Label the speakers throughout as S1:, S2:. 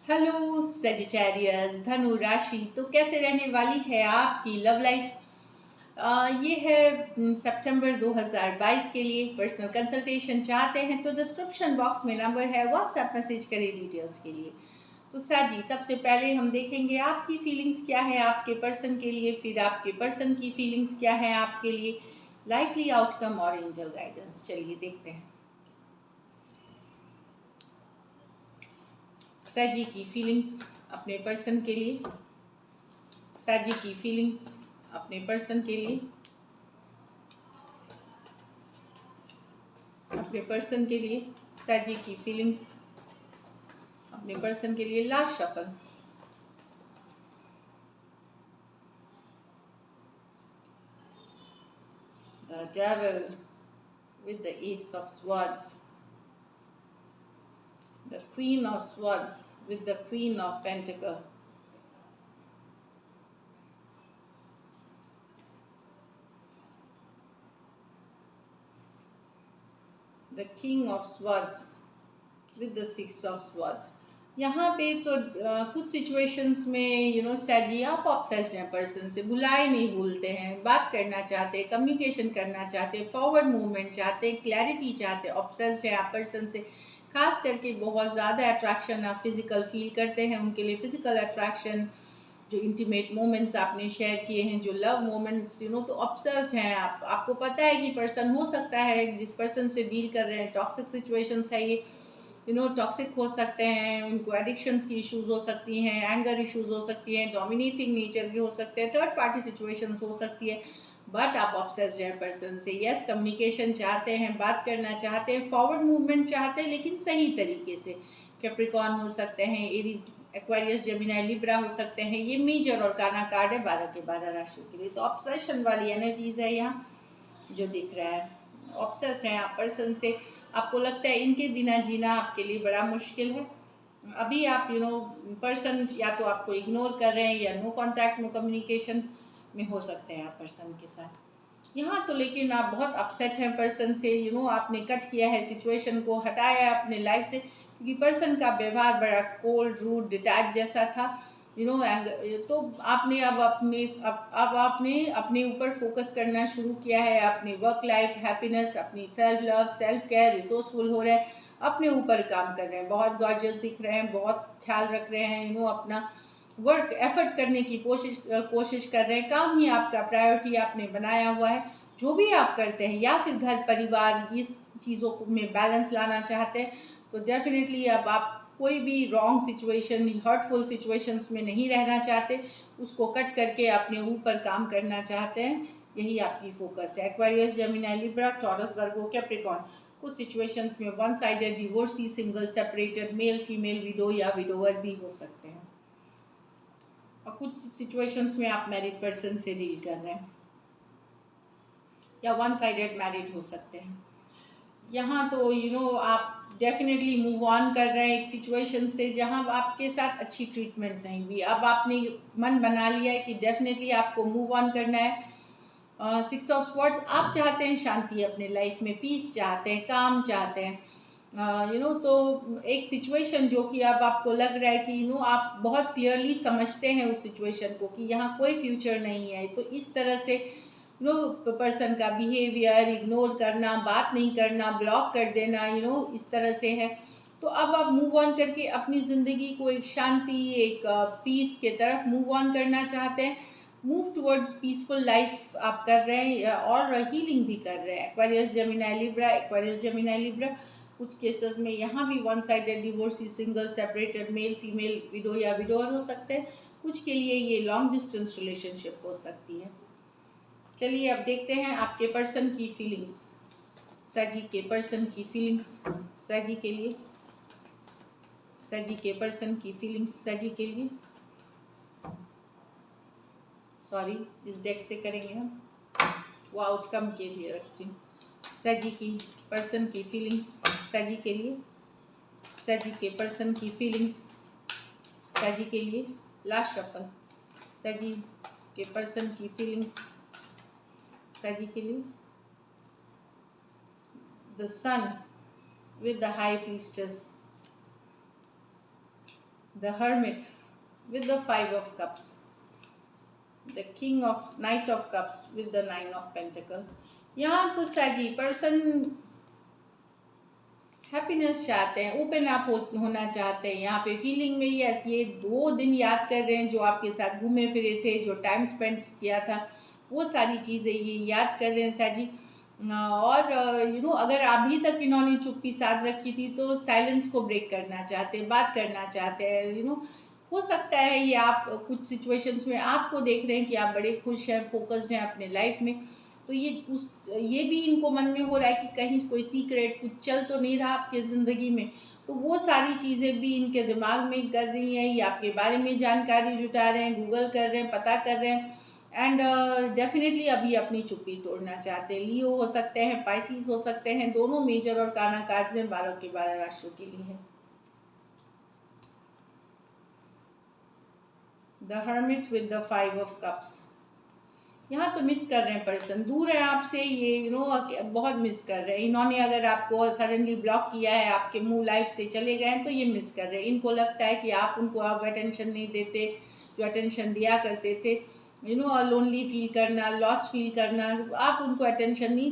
S1: Hello Sagittarius धनु राशि। तो कैसे रहने वाली है आपकी लव लाइफ? ये है सितंबर 2022 के लिए। पर्सनल कंसल्टेशन चाहते हैं तो डिस्क्रिप्शन बॉक्स में नंबर है, व्हाट्सएप मैसेज करें डिटेल्स के लिए। तो साजी, सबसे पहले हम देखेंगे आपकी फीलिंग्स क्या है आपके पर्सन के लिए, फिर आपके पर्सन की फीलिंग्स क्या है आपके लिए, लाइकली आउटकम और एंजल गाइडेंस। चलिए देखते हैं साजी की फीलिंग्स अपने पर्सन के लिए। साजी की फीलिंग्स अपने पर्सन के लिए, अपने पर्सन के लिए। साजी की फीलिंग्स अपने पर्सन के लिए। Last shuffle. The devil with the ace of swords, the queen of swords with the queen of pentacle, the king of swords with the six of swords। यहाँ पे तो कुछ सिचुएशंस में सैजी आप ऑब्सेस्ड हैं पर्सन से, बुलाए नहीं भूलते हैं, बात करना चाहते हैं, कम्युनिकेशन करना चाहते हैं, फॉरवर्ड मूवमेंट चाहते हैं, क्लैरिटी चाहते हैं। ऑब्सेस्ड है आप पर्सन से, खास करके बहुत ज़्यादा अट्रैक्शन आप फिजिकल फील करते हैं उनके लिए। फिजिकल अट्रैक्शन, जो इंटीमेट मोमेंट्स आपने शेयर किए हैं, जो लव मोमेंट्स तो ऑब्सेस्ड हैं आप। आपको पता है कि पर्सन हो सकता है जिस पर्सन से डील कर रहे हैं टॉक्सिक सिचुएशंस है ये, टॉक्सिक हो सकते हैं, उनको एडिक्शंस की इश्यूज हो सकती हैं, एंगर इश्यूज हो सकती हैं, डोमिनेटिंग नेचर के हो सकते हैं, थर्ड पार्टी सिचुएशंस हो सकती है। बट आप ऑब्सेस्ड हैं पर्सन से। यस, कम्युनिकेशन चाहते हैं, बात करना चाहते हैं, फॉरवर्ड मूवमेंट चाहते हैं, लेकिन सही तरीके से। कैप्रिकॉर्न हो सकते हैं, एरीज, एक्वेरियस, जेमिनी, लिब्रा हो सकते हैं। ये मेजर और काना कार्ड है 12 के 12 राशियों के लिए। तो ऑब्सेशन वाली एनर्जीज है यहाँ जो दिख रहा है। ऑब्सेस हैं आप पर्सन से, आपको लगता है इनके बिना जीना आपके लिए बड़ा मुश्किल है। अभी आप पर्सन या तो आपको इग्नोर कर रहे हैं या नो कांटेक्ट, नो कम्युनिकेशन में हो सकते हैं आप पर्सन के साथ यहाँ तो। लेकिन आप बहुत अपसेट हैं पर्सन से। आपने कट किया है सिचुएशन को, हटाया है अपने लाइफ से, क्योंकि पर्सन का व्यवहार बड़ा कोल्ड, रूड, डिटैच जैसा था। तो आपने अब आपने अपने ऊपर फोकस करना शुरू किया है, अपनी वर्क लाइफ, हैप्पीनेस, अपनी self love, self care, resourceful हो रहे हैं, अपने ऊपर काम कर रहे हैं, बहुत गॉर्जियस दिख रहे हैं, बहुत ख्याल रख रहे हैं। अपना वर्क एफर्ट करने की कोशिश कर रहे हैं। काम ही आपका प्रायोरिटी आपने बनाया हुआ है। जो भी आप करते हैं, या फिर घर परिवार, इस चीज़ों में बैलेंस लाना चाहते हैं, तो डेफिनेटली अब आप कोई भी रॉन्ग सिचुएशन, हर्टफुल सिचुएशंस में नहीं रहना चाहते, उसको कट करके अपने ऊपर काम करना चाहते हैं। यही आपकी फोकस है। एक्वेरियस, जेमिनी, लिब्रा, टॉरस, वर्गो, कैप्रिकॉर्न। कुछ सिचुएशंस में one sided, divorcee, single, separated, male female, window या विडोवर भी हो सकते हैं। और कुछ सिचुएशंस में आप मैरिड पर्सन से डील कर रहे हैं या वन साइडेड मैरिड हो सकते हैं। यहाँ तो आप डेफिनेटली मूव ऑन कर रहे हैं एक सिचुएशन से जहाँ आपके साथ अच्छी ट्रीटमेंट नहीं हुई। अब आपने मन बना लिया है कि डेफिनेटली आपको मूव ऑन करना है। सिक्स ऑफ स्वॉर्ड्स, आप चाहते हैं शांति अपने लाइफ में, पीस चाहते हैं, काम चाहते हैं। तो एक सिचुएशन जो कि अब आपको लग रहा है कि आप बहुत क्लियरली समझते हैं उस सिचुएशन को कि यहाँ कोई फ्यूचर नहीं है। तो इस तरह से पर्सन का बिहेवियर, इग्नोर करना, बात नहीं करना, ब्लॉक कर देना, इस तरह से है। तो अब आप मूव ऑन करके अपनी ज़िंदगी को एक शांति, एक पीस के तरफ मूव ऑन करना चाहते हैं। मूव टुवर्ड्स पीसफुल लाइफ आप कर रहे हैं और हीलिंग भी कर रहे हैं। Aquarius, Gemini, Libra, Aquarius, Gemini, Libra. कुछ केसेस में यहाँ भी one sided, divorcee, single, separated, male female, window या विडोअर हो सकते हैं। कुछ के लिए ये लॉन्ग डिस्टेंस रिलेशनशिप हो सकती है। चलिए अब देखते हैं आपके पर्सन की फीलिंग्स। सजी के पर्सन की फीलिंग्स सजी के लिए। सजी के पर्सन की फीलिंग्स सजी के लिए। सॉरी, इस डेक से करेंगे हम, वो आउटकम के लिए रखती हूँ। सजी की पर्सन की फीलिंग्स सजी के लिए। सजी के पर्सन की फीलिंग्स सजी के लिए। Last shuffle. सजी के पर्सन की फीलिंग्स सजी के लिए। The sun with the high priestess, The Hermit with the Five of Cups, the King of Knight of Cups with the Nine of Pentacle. यहाँ तो सैजी पर्सन हैप्पीनेस चाहते हैं, ओपन अप होना चाहते हैं। यहाँ पे फीलिंग में यस, ये 2 दिन याद कर रहे हैं जो आपके साथ घूमे फिरे थे, जो टाइम स्पेंड किया था, वो सारी चीज़ें ये याद कर रहे हैं सैजी। और अगर अभी तक इन्होंने चुप्पी साध रखी थी तो साइलेंस को ब्रेक करना चाहते हैं, बात करना चाहते हैं। हो सकता है ये आप कुछ सिचुएशंस में आपको देख रहे हैं कि आप बड़े खुश हैं, फोकस्ड हैं अपने लाइफ में, तो ये भी इनको मन में हो रहा है कि कहीं कोई सीक्रेट कुछ चल तो नहीं रहा आपके ज़िंदगी में। तो वो सारी चीज़ें भी इनके दिमाग में कर रही हैं, ये आपके बारे में जानकारी जुटा रहे हैं, गूगल कर रहे हैं, पता कर रहे हैं। एंड डेफिनेटली अभी अपनी चुप्पी तोड़ना चाहते हैं। लियो हो सकते हैं, पाइसिस हो सकते हैं, दोनों मेजर और काना कार्ड्स हैं 12 के 12 राशियों के लिए है। The hermit with the 5 of cups. यहाँ तो मिस कर रहे हैं पर्सन, दूर है आपसे, ये बहुत मिस कर रहे हैं। इन्होंने अगर आपको सडनली ब्लॉक किया है, आपके मुंह लाइफ से चले गए हैं, तो ये मिस कर रहे हैं। इनको लगता है कि आप उनको अब अटेंशन नहीं देते, जो अटेंशन दिया करते थे। लोनली फील करना, लॉस्ट फील करना, आप उनको अटेंशन नहीं,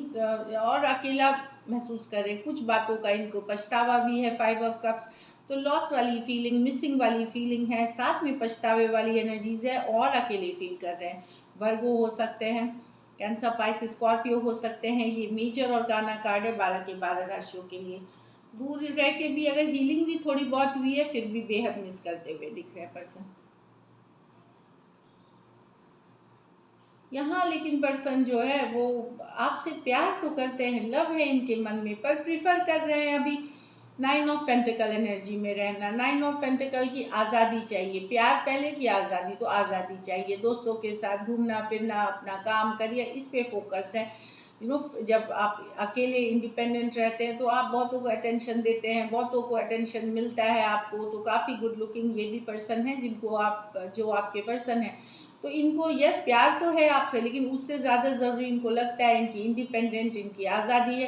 S1: और अकेला महसूस कर रहे हैं। कुछ बातों का इनको पछतावा भी है 5 ऑफ कप्स। तो लॉस वाली फीलिंग, मिसिंग वाली फीलिंग है, साथ में पछतावे वाली एनर्जीज है, और अकेले फील कर रहे हैं। वर्गो हो सकते हैं, कैंसर, पाइस, स्कॉर्पियो हो सकते हैं। ये मेजर और गाना कार्ड है 12 के 12 राशियों के लिए। दूर रह के भी अगर हीलिंग भी थोड़ी बहुत हुई है, फिर भी बेहद मिस करते हुए दिख रहे हैं पर्सन। यहाँ लेकिन पर्सन जो है वो आपसे प्यार तो करते हैं, लव है इनके मन में, पर प्रिफर कर रहे हैं अभी 9 ऑफ पेंटिकल एनर्जी में रहना। 9 ऑफ पेंटिकल की आज़ादी चाहिए, प्यार पहले की आज़ादी, तो आज़ादी चाहिए। दोस्तों के साथ घूमना फिरना, अपना काम करियर, इस पे फोकस्ड है। जब आप अकेले इंडिपेंडेंट रहते हैं तो आप बहुतों को अटेंशन देते हैं, बहुतों को अटेंशन मिलता है आपको। तो काफ़ी गुड लुकिंग ये भी पर्सन है जो आपके पर्सन है। तो इनको यस प्यार तो है आपसे, लेकिन उससे ज़्यादा ज़रूरी इनको लगता है इनकी इंडिपेंडेंट, इनकी आज़ादी है।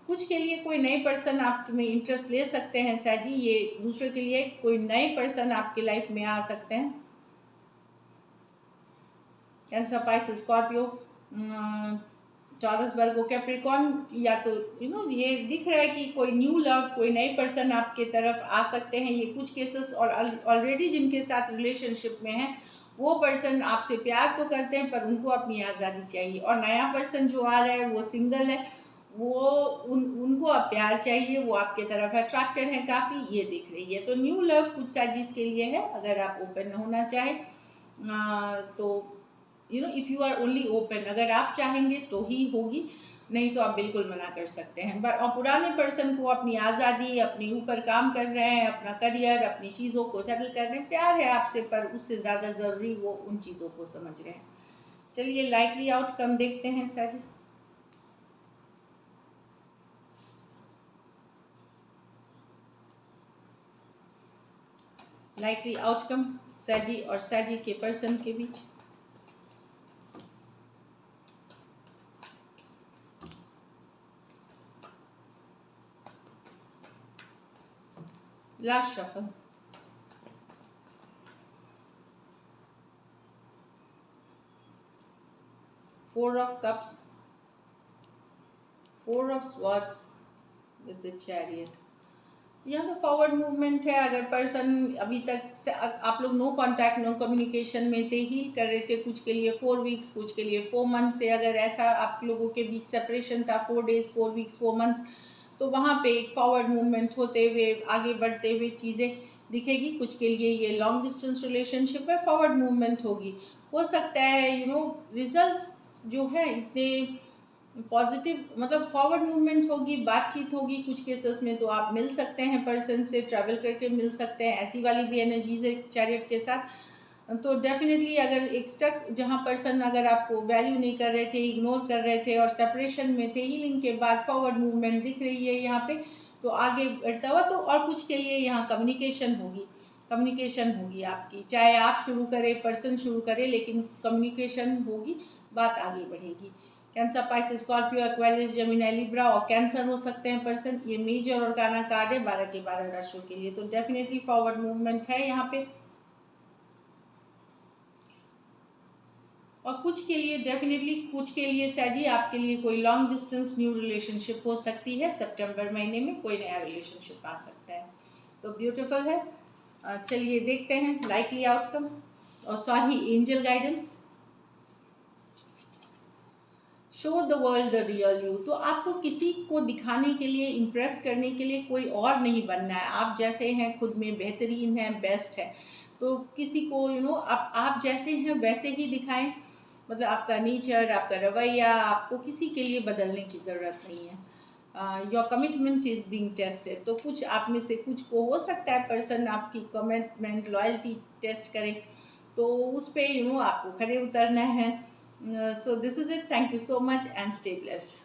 S1: कुछ के लिए कोई नए पर्सन आप में इंटरेस्ट ले सकते हैं सैजी, ये दूसरे के लिए कोई नए पर्सन आपके लाइफ में आ सकते हैं। कैंसर, पाइस, स्कॉर्पियो, टॉरस, वर्गो, कैप्रिकॉर्न, या तो ये दिख रहा है कि कोई न्यू लव, कोई नए पर्सन आपके तरफ आ सकते हैं। ये कुछ केसेस, और ऑलरेडी जिनके साथ रिलेशनशिप में है वो पर्सन आपसे प्यार तो करते हैं, पर उनको अपनी आज़ादी चाहिए। और नया पर्सन जो आ रहा है वो सिंगल है, वो उनको अब प्यार चाहिए, वो आपके तरफ अट्रैक्टेड है काफ़ी, ये दिख रही है। तो न्यू लव कुछ साजिश के लिए है, अगर आप ओपन होना चाहें तो if you are only open, अगर आप चाहेंगे तो ही होगी, नहीं तो आप बिल्कुल मना कर सकते हैं। और पुराने पर्सन को अपनी आज़ादी, अपने ऊपर काम कर रहे हैं, अपना करियर, अपनी चीज़ों को सेटल कर रहे हैं, प्यार है आपसे, पर उससे ज़्यादा ज़रूरी वो उन चीज़ों को समझ रहे हैं। चलिए लाइकली आउटकम देखते हैं सर। लाइकली आउटकम सैजी और सैजी के पर्सन के बीच। Last shuffle. Four of cups, four of swords with the chariot. यहाँ तो फॉरवर्ड मूवमेंट है। अगर पर्सन अभी तक से आप लोग नो कांटेक्ट, नो कम्युनिकेशन में थे, हील कर रहे थे, कुछ के लिए 4 वीक्स, कुछ के लिए 4 मंथ से अगर ऐसा आप लोगों के बीच सेपरेशन था 4 डेज, 4 वीक्स, 4 मंथ्स, तो वहाँ पे एक फॉरवर्ड मूवमेंट होते हुए, आगे बढ़ते हुए चीज़ें दिखेगी। कुछ के लिए ये लॉन्ग डिस्टेंस रिलेशनशिप है, फॉरवर्ड मूवमेंट होगी। हो सकता है रिजल्ट्स जो है इतने पॉजिटिव, मतलब फॉरवर्ड मूवमेंट होगी, बातचीत होगी। कुछ केसेस में तो आप मिल सकते हैं पर्सन से, ट्रैवल करके मिल सकते हैं, ऐसी वाली भी एनर्जीज है चैरियट के साथ। तो डेफिनेटली अगर एक स्टक जहाँ पर्सन अगर आपको वैल्यू नहीं कर रहे थे, इग्नोर कर रहे थे और सेपरेशन में थे, हीलिंग के बाद फॉरवर्ड मूवमेंट दिख रही है यहाँ पे, तो आगे बढ़ता हुआ। तो और कुछ के लिए यहाँ कम्युनिकेशन होगी आपकी, चाहे आप शुरू करें, पर्सन शुरू करे, लेकिन कम्युनिकेशन होगी, बात आगे बढ़ेगी। Cancer, Pisces, Scorpio, Aquarius, Gemini, Libra और कैंसर हो सकते हैं पर्सन। ये मेजर और काना कार्ड है 12 के 12 राशियों के लिए, तो डेफिनेटली फॉरवर्ड मूवमेंट है यहाँ पे। और कुछ के लिए डेफिनेटली, कुछ के लिए सैजी आपके लिए कोई लॉन्ग डिस्टेंस न्यू रिलेशनशिप हो सकती है। सितंबर महीने में कोई नया रिलेशनशिप आ सकता है, तो ब्यूटीफुल है। चलिए देखते हैं लाइकली आउटकम और sorry angel guidance. Show the world the real you. तो आपको किसी को दिखाने के लिए, इम्प्रेस करने के लिए कोई और नहीं बनना है। आप जैसे हैं खुद में बेहतरीन हैं, बेस्ट है। तो किसी को आप जैसे हैं वैसे ही दिखाएं। मतलब आपका नेचर, आपका रवैया, आपको किसी के लिए बदलने की ज़रूरत नहीं है। Your commitment is being tested. तो कुछ आप में से कुछ को हो सकता है पर्सन आपकी कमिटमेंट, लॉयल्टी टेस्ट करे, तो उस पर आपको खड़े उतरना है। So this is it. Thank you so much and stay blessed.